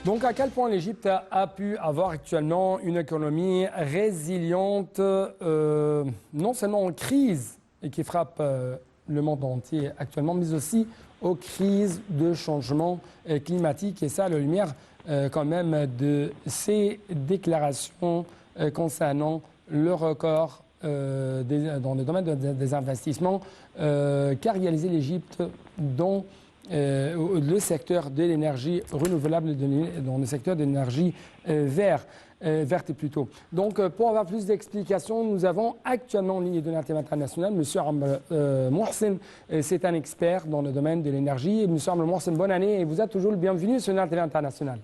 Donc, à quel point l'Égypte a pu avoir actuellement une économie résiliente, non seulement en crise et qui frappe le monde entier actuellement, mais aussi aux crises de changement climatique. Et ça, à la lumière quand même de ces déclarations concernant le record dans le domaine des investissements qu'a réalisé l'Égypte dans le secteur de l'énergie renouvelable, dans le secteur de l'énergie verte plutôt. Donc, pour avoir plus d'explications, nous avons actuellement en ligne de l'Internet international M. Mohsen. C'est un expert dans le domaine de l'énergie. M. Mohsen, bonne année et vous êtes toujours le bienvenu sur l'Internet international.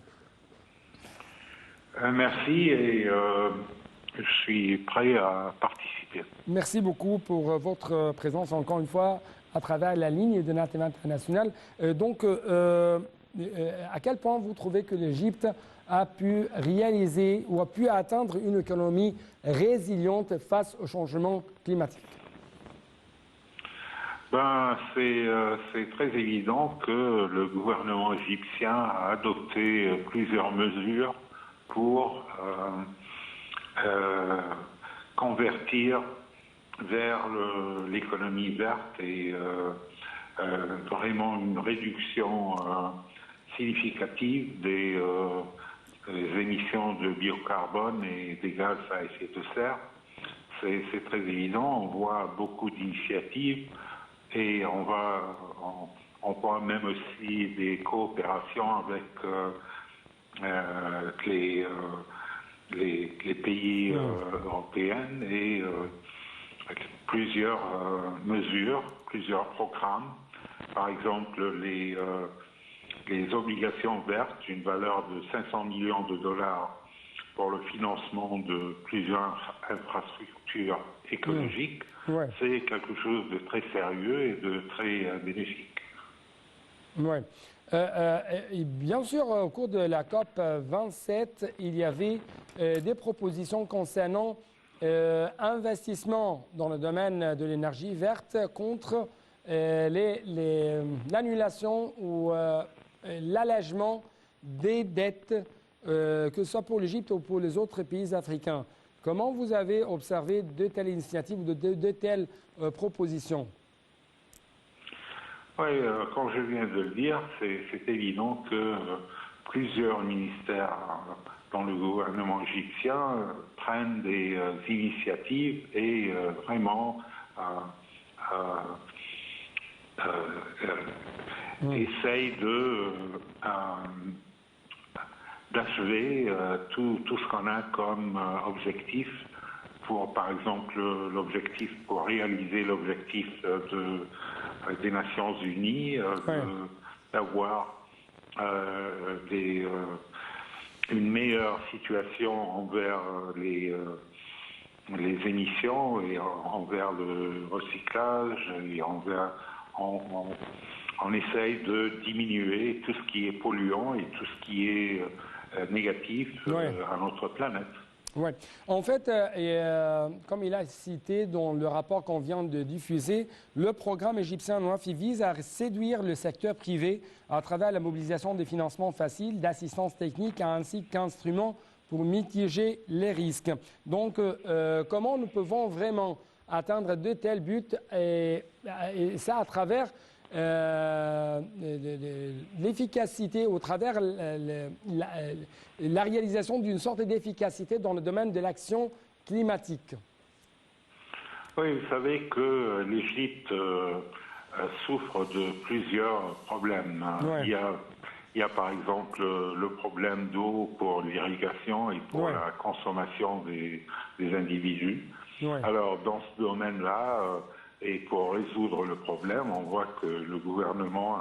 Merci et je suis prêt à participer. Merci beaucoup pour votre présence encore une fois à travers la ligne de l'Internet international. À quel point vous trouvez que l'Égypte a pu réaliser ou a pu atteindre une économie résiliente face au changement climatique? C'est très évident que le gouvernement égyptien a adopté plusieurs mesures pour convertir vers l'économie verte et vraiment une réduction significative des émissions de biocarbone et des gaz à effet de serre. C'est très évident, on voit beaucoup d'initiatives et on voit même aussi des coopérations avec les pays européens et plusieurs mesures, plusieurs programmes. Par exemple, les obligations vertes, d'une valeur de 500 millions de dollars pour le financement de plusieurs infrastructures écologiques. C'est quelque chose de très sérieux et de très bénéfique. Oui. Bien sûr, au cours de la COP 27, il y avait des propositions concernant investissement dans le domaine de l'énergie verte contre l'annulation ou l'allègement des dettes, que ce soit pour l'Égypte ou pour les autres pays africains. Comment vous avez observé de telles initiatives ou de telles propositions? Oui, comme je viens de le dire, c'est évident que plusieurs ministères dans le gouvernement égyptien prennent des initiatives et vraiment essayent d'achever tout ce qu'on a comme objectif pour, par exemple, pour réaliser l'objectif des Nations Unies, d'avoir une meilleure situation envers les émissions et envers le recyclage et on essaye de diminuer tout ce qui est polluant et tout ce qui est négatif à notre planète. Oui. En fait, comme il a cité dans le rapport qu'on vient de diffuser, le programme égyptien NOAFI vise à séduire le secteur privé à travers la mobilisation des financements faciles, d'assistance technique ainsi qu'instruments pour mitiger les risques. Donc, comment nous pouvons vraiment atteindre de tels buts et ça à travers l'efficacité, au travers la réalisation d'une sorte d'efficacité dans le domaine de l'action climatique? Oui, vous savez que l'Égypte souffre de plusieurs problèmes. Il y a par exemple le problème d'eau pour l'irrigation et pour la consommation des individus. Alors dans ce domaine-là, et pour résoudre le problème, on voit que le gouvernement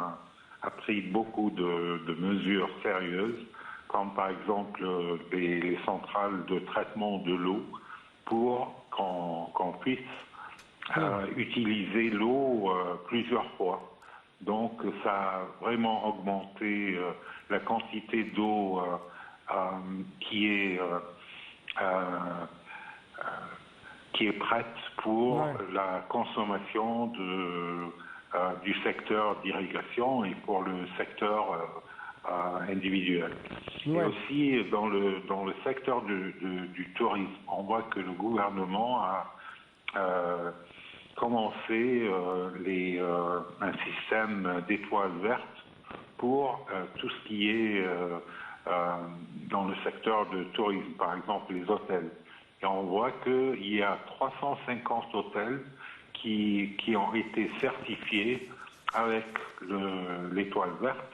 a pris beaucoup de mesures sérieuses, comme par exemple les centrales de traitement de l'eau, pour qu'on puisse utiliser l'eau plusieurs fois. Donc ça a vraiment augmenté la quantité d'eau qui est prête pour la consommation du secteur d'irrigation et pour le secteur individuel. Ouais. Et aussi dans le secteur du tourisme, on voit que le gouvernement a commencé un système d'étoiles vertes pour tout ce qui est dans le secteur du tourisme, par exemple les hôtels. Et on voit qu'il y a 350 hôtels qui ont été certifiés avec l'étoile verte,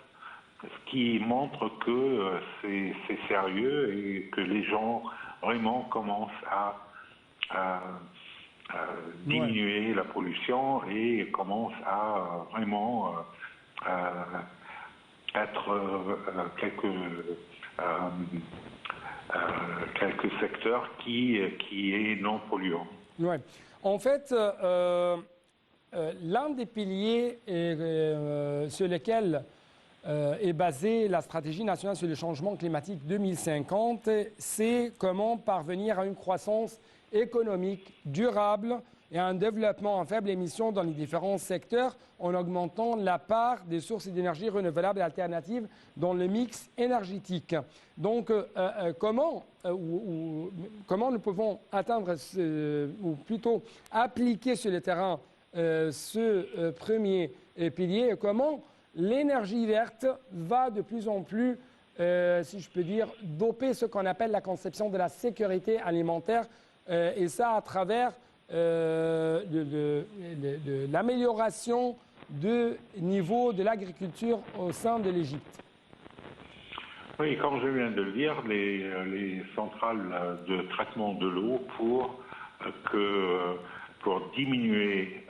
ce qui montre que c'est sérieux et que les gens vraiment commencent à diminuer la pollution et commencent à vraiment être quelques secteurs qui est non polluant. Ouais. En fait, l'un des piliers sur lesquels est basée la stratégie nationale sur le changement climatique 2050, c'est comment parvenir à une croissance économique durable et à un développement à faible émission dans les différents secteurs en augmentant la part des sources d'énergie renouvelables et alternatives dans le mix énergétique. Donc, comment nous pouvons atteindre, ou plutôt appliquer sur le terrain ce premier pilier et comment l'énergie verte va de plus en plus, si je peux dire, doper ce qu'on appelle la conception de la sécurité alimentaire, et ça à travers de l'amélioration du niveau de l'agriculture au sein de l'Égypte. Oui, comme je viens de le dire, les centrales de traitement de l'eau pour diminuer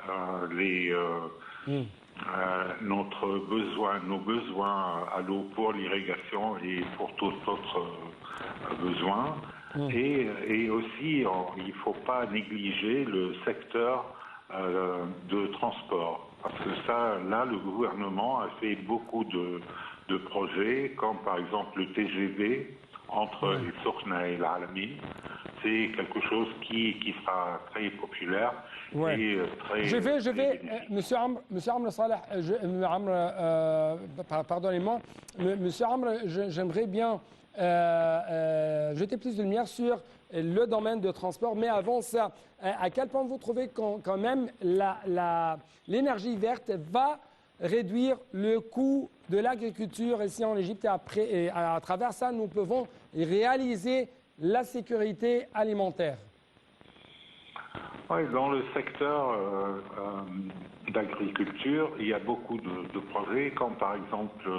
nos besoins à l'eau pour l'irrigation et pour tout autre besoin. Et aussi, il ne faut pas négliger le secteur de transport. Parce que là, le gouvernement a fait beaucoup de projets, comme par exemple le TGV entre les Sokhna et l'Alamin. C'est quelque chose qui sera très populaire. Ouais. Et très, je vais, Monsieur Amr Saleh, pardonnez-moi, Monsieur Amr, j'aimerais bien jeter plus de lumière sur le domaine de transport, mais avant ça, à quel point vous trouvez quand même l'énergie verte va réduire le coût de l'agriculture ici en Égypte et à travers ça, nous pouvons réaliser la sécurité alimentaire? Oui, dans le secteur d'agriculture, il y a beaucoup de projets, comme par exemple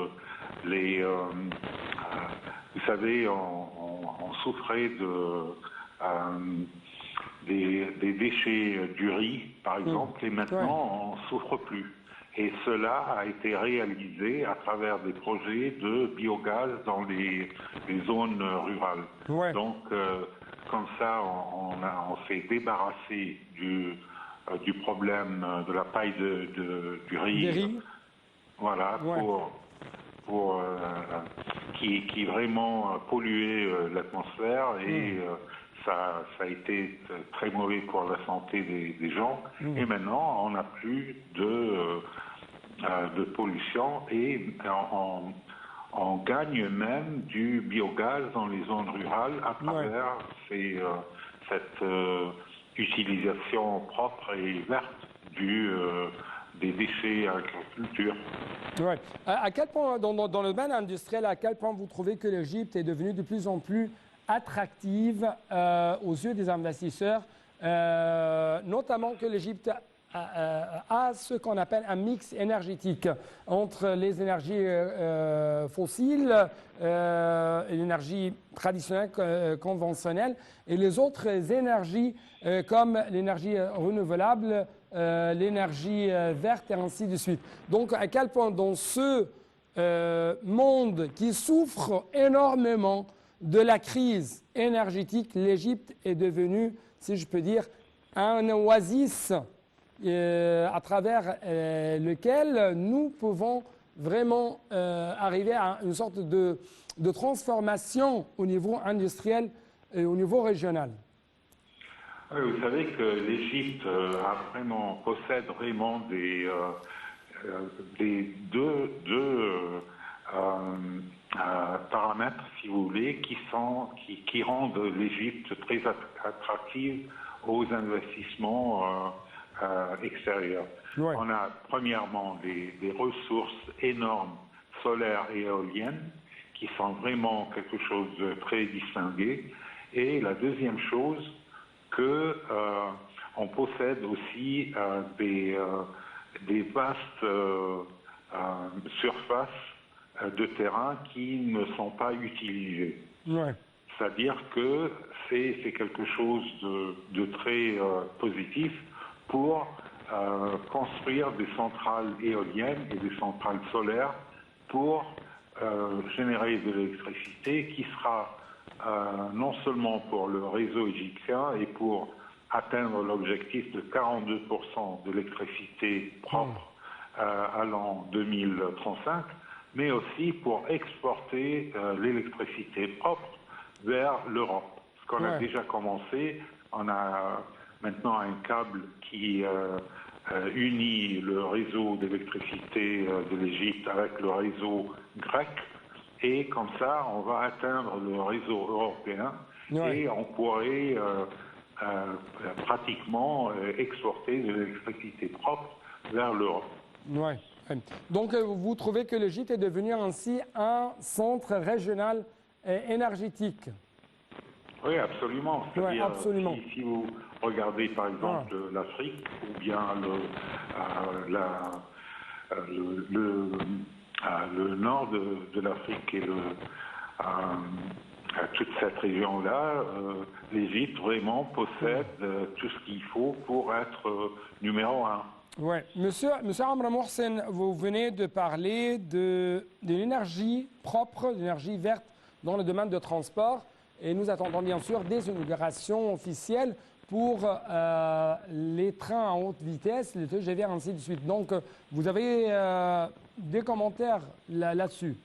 vous savez, on souffrait des déchets du riz, par exemple, et maintenant on ne souffre plus. Et cela a été réalisé à travers des projets de biogaz dans les zones rurales. Ouais. Donc, comme ça, on s'est débarrassé du problème de la paille du riz. Voilà, qui vraiment polluait l'atmosphère et ça a été très mauvais pour la santé des gens. Et maintenant, on n'a plus de pollution et on gagne même du biogaz dans les zones rurales à travers cette utilisation propre et verte des déchets à l'agriculture. Ouais. À quel point, dans le domaine industriel, à quel point vous trouvez que l'Égypte est devenue de plus en plus attractive aux yeux des investisseurs, notamment que l'Égypte a ce qu'on appelle un mix énergétique entre les énergies fossiles, l'énergie traditionnelle, conventionnelle, et les autres énergies comme l'énergie renouvelable, l'énergie verte et ainsi de suite. Donc à quel point dans ce monde qui souffre énormément de la crise énergétique, l'Égypte est devenue, si je peux dire, un oasis à travers lequel nous pouvons vraiment arriver à une sorte de transformation au niveau industriel et au niveau régional. Oui, vous savez que l'Égypte possède vraiment paramètres, si vous voulez, qui rendent l'Égypte très attractive aux investissements extérieurs. Ouais. On a premièrement des ressources énormes solaires et éoliennes qui sont vraiment quelque chose de très distingué. Et la deuxième chose, que on possède aussi des vastes surfaces de terrain qui ne sont pas utilisées. Ouais. C'est-à-dire que c'est quelque chose de très positif pour construire des centrales éoliennes et des centrales solaires pour générer de l'électricité qui sera non seulement pour le réseau égyptien et pour atteindre l'objectif de 42% d'électricité propre à l'an 2035, mais aussi pour exporter l'électricité propre vers l'Europe. Ce qu'on a déjà commencé, on a maintenant un câble qui unit le réseau d'électricité de l'Égypte avec le réseau grec, et comme ça, on va atteindre le réseau européen et on pourrait pratiquement exporter de l'électricité propre vers l'Europe. Ouais. Donc, vous trouvez que l'Égypte est devenue ainsi un centre régional énergétique? Oui, absolument. Ouais, absolument. Si vous regardez par exemple l'Afrique ou bien le nord de l'Afrique et toute cette région-là, l'Égypte vraiment possède tout ce qu'il faut pour être numéro un. Oui. Monsieur Amr Mohsen, vous venez de parler de l'énergie propre, de l'énergie verte dans le domaine de transport. Et nous attendons bien sûr des inaugurations officielles pour les trains à haute vitesse, les TGV, ainsi de suite. Donc, vous avez des commentaires là-dessus?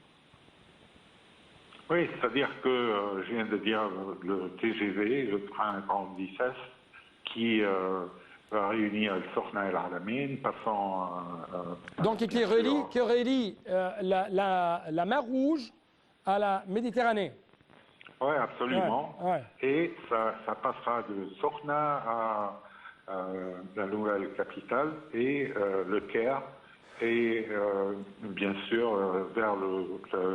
Oui, c'est-à-dire que je viens de dire le TGV, le train à grande vitesse, qui va réunir le Sorna et l'Alamein, passant... Donc, qui relie la mer Rouge à la Méditerranée. Oui, absolument. Ouais. Et ça passera de Sorna à la nouvelle capitale et le Caire, et bien sûr vers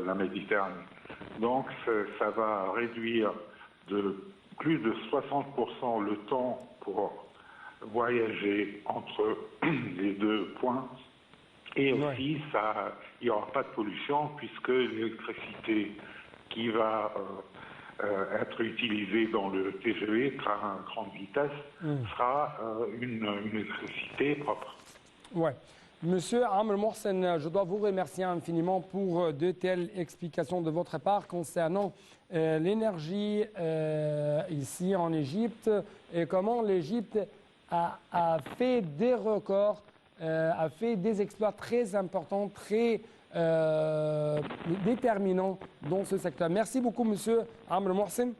la Méditerranée. Donc ça va réduire de plus de 60% le temps pour voyager entre les deux points. Et aussi, il n'y aura pas de pollution puisque l'électricité qui va être utilisée dans le TGV, train à grande vitesse, sera une électricité propre. Ouais. Monsieur Amr Mohsen, je dois vous remercier infiniment pour de telles explications de votre part concernant l'énergie ici en Égypte et comment l'Égypte a fait des records, a fait des exploits très importants, très déterminants dans ce secteur. Merci beaucoup, monsieur Amr Mohsen.